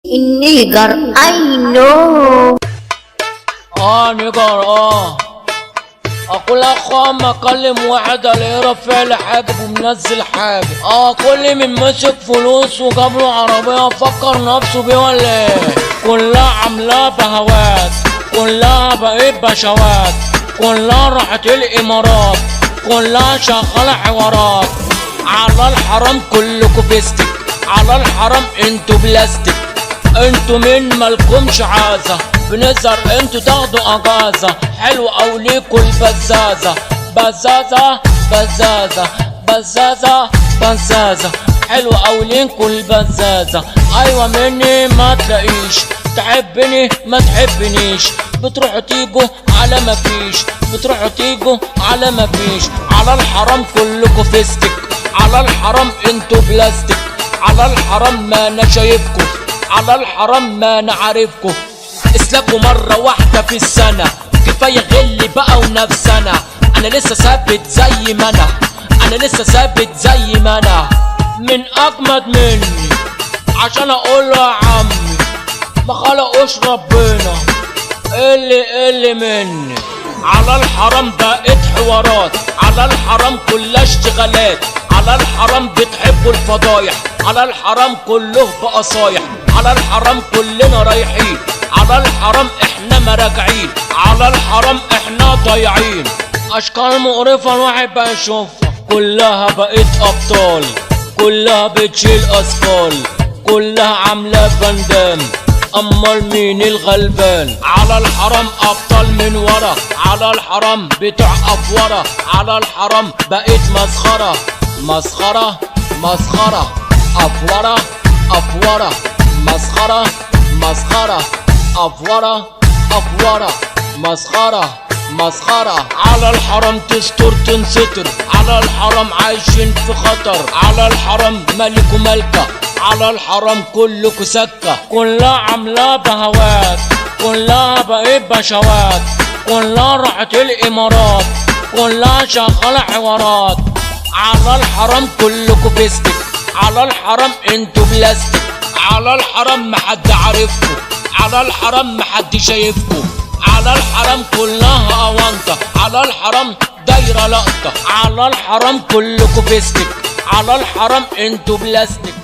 النيجر I know. نيجر اقول اخو اما اكلم واحد الاقيه رافع لي حاجب ومنزل حاجب. كل من مسك فلوس وجاب له عربيه فكر نفسه بيه ولا ايه؟ كلها عاملاه بهوات، كلها بقيت بشوات، كلها راحت الامارات، كلها شغاله حوارات. على الحرام كلكوا فيستك، على الحرام انتوا بلاستيك، انتوا من مالكمش عازة، بنظهر انتوا تاخدوا اجازة. حلو او ليكوا البزازة، بزازة بزازة بزازة بزازة، حلو او ليكوا البزازة. ايوه مني ما تلاقيش، تحبني ما تحبنيش، بتروحوا تيجوا على ما فيش، بتروحوا تيجوا على ما فيش. على الحرام كلكوا فيستك، على الحرام انتوا بلاستيك، على الحرام ما انا شايفكوا، على الحرام ما انا عارفكوا. اسلكوا مرة واحدة في السنة، كفاية غل بقى ونفسنا. انا لسه ثابت زي ما انا، انا لسه ثابت زي ما انا. من اجمد مني عشان اقول له يا عمي ما خلقوش ربنا اللي مني. على الحرام بقيت حوارات، على الحرام كلها اشتغالات، على الحرام بتحبوا الفضايح، على الحرام كله بقى صايح، على الحرام كلنا رايحين، على الحرام احنا مراجعين، على الحرام احنا ضايعين. اشكال مقرفة الواحد بقى يشوفها، كلها بقيت ابطال، كلها بتشيل اثقال، كلها عاملة فندام. امال مين الغلبان؟ على الحرام ابطال من ورا، على الحرام بتوع افورة، على الحرام بقيت مسخرة، مسخرة مسخرة، افورة افورة، مسخرة مسخرة، افورة افورة، مسخرة مسخرة. على الحرام تستر تنستر، على الحرام عايشين في خطر، على الحرام ملك وملكة، على الحرام كلكوا سكة. كلها عاملاه بهوات، كلها بقيت بشوات، كلها راحت الامارات، كلها شغالة حوارات. على الحرام كلكوا فيستك، على الحرام انتوا بلاستيك، على الحرام محد عارفكوا، على الحرام محد شايفكوا، على الحرام كلها اونطة، على الحرام دايرة لقطة. على الحرام كلكوا فيستك، على الحرام انتوا بلاستيك.